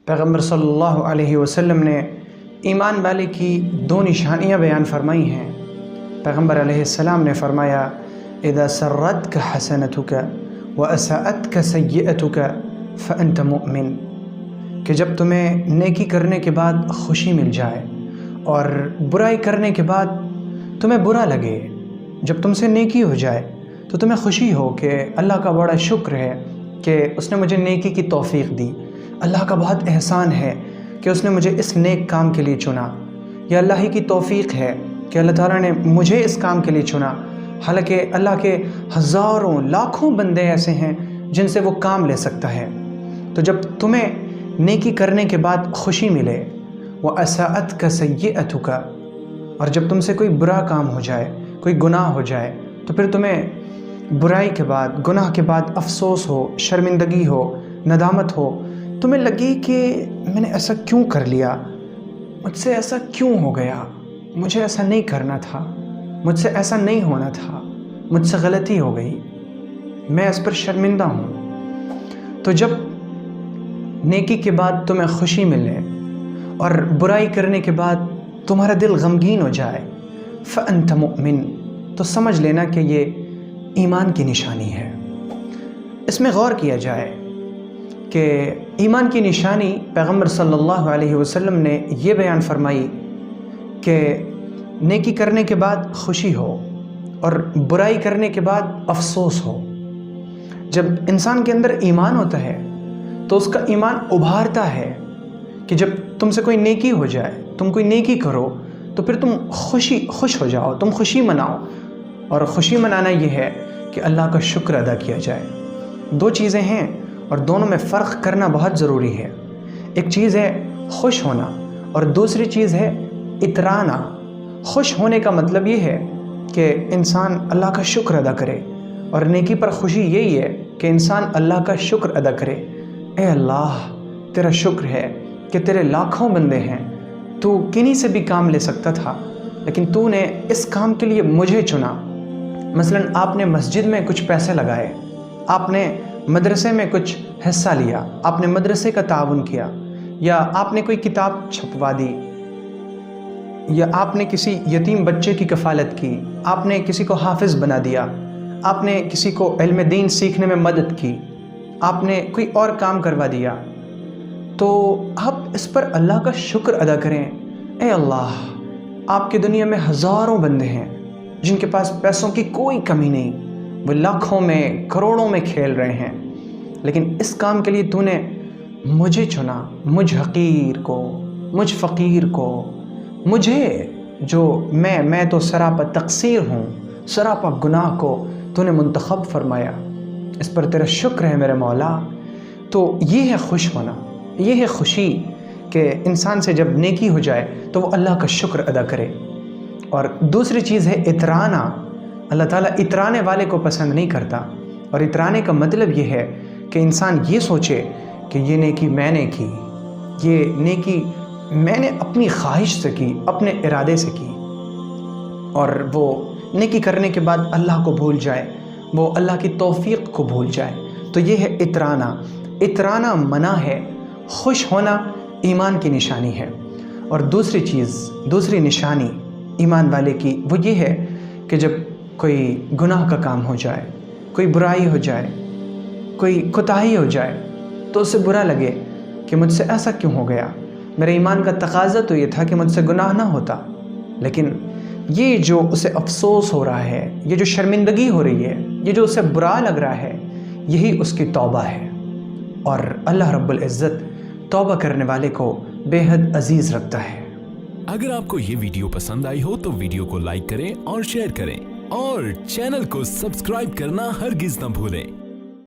پیغمبر صلی اللہ علیہ وسلم نے ایمان والے کی 2 نشانیاں بیان فرمائی ہیں۔ پیغمبر علیہ السلام نے فرمایا اذا سرتک حسنتک واساءتک سیئتک فانت مؤمن، کہ جب تمہیں نیکی کرنے کے بعد خوشی مل جائے اور برائی کرنے کے بعد تمہیں برا لگے، جب تم سے نیکی ہو جائے تو تمہیں خوشی ہو کہ اللہ کا بڑا شکر ہے کہ اس نے مجھے نیکی کی توفیق دی، اللہ کا بہت احسان ہے کہ اس نے مجھے اس نیک کام کے لیے چنا، یا اللہ ہی کی توفیق ہے کہ اللہ تعالیٰ نے مجھے اس کام کے لیے چنا، حالانکہ اللہ کے ہزاروں لاکھوں بندے ایسے ہیں جن سے وہ کام لے سکتا ہے۔ تو جب تمہیں نیکی کرنے کے بعد خوشی ملے، وَأَسَاءَتْكَ سَيِّئَتُكَ، اور جب تم سے کوئی برا کام ہو جائے، کوئی گناہ ہو جائے، تو پھر تمہیں برائی کے بعد، گناہ کے بعد افسوس ہو، شرمندگی ہو، ندامت ہو، تمہیں لگی کہ میں نے ایسا کیوں کر لیا، مجھ سے ایسا کیوں ہو گیا، مجھے ایسا نہیں کرنا تھا، مجھ سے ایسا نہیں ہونا تھا، مجھ سے غلطی ہو گئی، میں اس پر شرمندہ ہوں۔ تو جب نیکی کے بعد تمہیں خوشی ملے اور برائی کرنے کے بعد تمہارا دل غمگین ہو جائے، فأنت مؤمن، تو سمجھ لینا کہ یہ ایمان کی نشانی ہے۔ اس میں غور کیا جائے کہ ایمان کی نشانی پیغمبر صلی اللہ علیہ وسلم نے یہ بیان فرمائی کہ نیکی کرنے کے بعد خوشی ہو اور برائی کرنے کے بعد افسوس ہو۔ جب انسان کے اندر ایمان ہوتا ہے تو اس کا ایمان ابھارتا ہے کہ جب تم سے کوئی نیکی ہو جائے، تم کوئی نیکی کرو تو پھر تم خوش ہو جاؤ، تم خوشی مناؤ، اور خوشی منانا یہ ہے کہ اللہ کا شکر ادا کیا جائے۔ 2 چیزیں ہیں اور دونوں میں فرق کرنا بہت ضروری ہے۔ ایک چیز ہے خوش ہونا اور دوسری چیز ہے اترانا۔ خوش ہونے کا مطلب یہ ہے کہ انسان اللہ کا شکر ادا کرے، اور نیکی پر خوشی یہی ہے کہ انسان اللہ کا شکر ادا کرے۔ اے اللہ، تیرا شکر ہے کہ تیرے لاکھوں بندے ہیں، تو کنہیں سے بھی کام لے سکتا تھا لیکن تو نے اس کام کے لیے مجھے چنا۔ مثلا آپ نے مسجد میں کچھ پیسے لگائے، آپ نے مدرسے میں کچھ حصہ لیا، آپ نے مدرسے کا تعاون کیا، یا آپ نے کوئی کتاب چھپوا دی، یا آپ نے کسی یتیم بچے کی کفالت کی، آپ نے کسی کو حافظ بنا دیا، آپ نے کسی کو علم دین سیکھنے میں مدد کی، آپ نے کوئی اور کام کروا دیا، تو آپ اس پر اللہ کا شکر ادا کریں۔ اے اللہ، آپ کی دنیا میں ہزاروں بندے ہیں جن کے پاس پیسوں کی کوئی کمی نہیں، وہ لاکھوں میں کروڑوں میں کھیل رہے ہیں، لیکن اس کام کے لیے تو نے مجھے چنا، مجھ حقیر کو، مجھ فقیر کو، مجھے جو میں تو سراپا تقصیر ہوں، سراپا گناہ کو تو نے منتخب فرمایا، اس پر تیرا شکر ہے میرے مولا۔ تو یہ ہے خوش ہونا، یہ ہے خوشی کہ انسان سے جب نیکی ہو جائے تو وہ اللہ کا شکر ادا کرے۔ اور دوسری چیز ہے اترانا۔ اللہ تعالیٰ اترانے والے کو پسند نہیں کرتا، اور اترانے کا مطلب یہ ہے کہ انسان یہ سوچے کہ یہ نیکی میں نے کی، یہ نیکی میں نے اپنی خواہش سے کی، اپنے ارادے سے کی، اور وہ نیکی کرنے کے بعد اللہ کو بھول جائے، وہ اللہ کی توفیق کو بھول جائے۔ تو یہ ہے اترانا۔ اترانا منع ہے، خوش ہونا ایمان کی نشانی ہے۔ اور دوسری چیز، دوسری نشانی ایمان والے کی وہ یہ ہے کہ جب کوئی گناہ کا کام ہو جائے، کوئی برائی ہو جائے، کوئی کوتاہی ہو جائے، تو اسے برا لگے کہ مجھ سے ایسا کیوں ہو گیا، میرے ایمان کا تقاضا تو یہ تھا کہ مجھ سے گناہ نہ ہوتا، لیکن یہ جو اسے افسوس ہو رہا ہے، یہ جو شرمندگی ہو رہی ہے، یہ جو اسے برا لگ رہا ہے، یہی اس کی توبہ ہے۔ اور اللہ رب العزت توبہ کرنے والے کو بے حد عزیز رکھتا ہے۔ اگر آپ کو یہ ویڈیو پسند آئی ہو تو ویڈیو کو لائک کریں اور شیئر کریں، اور چینل کو سبسکرائب کرنا ہرگز نہ بھولیں۔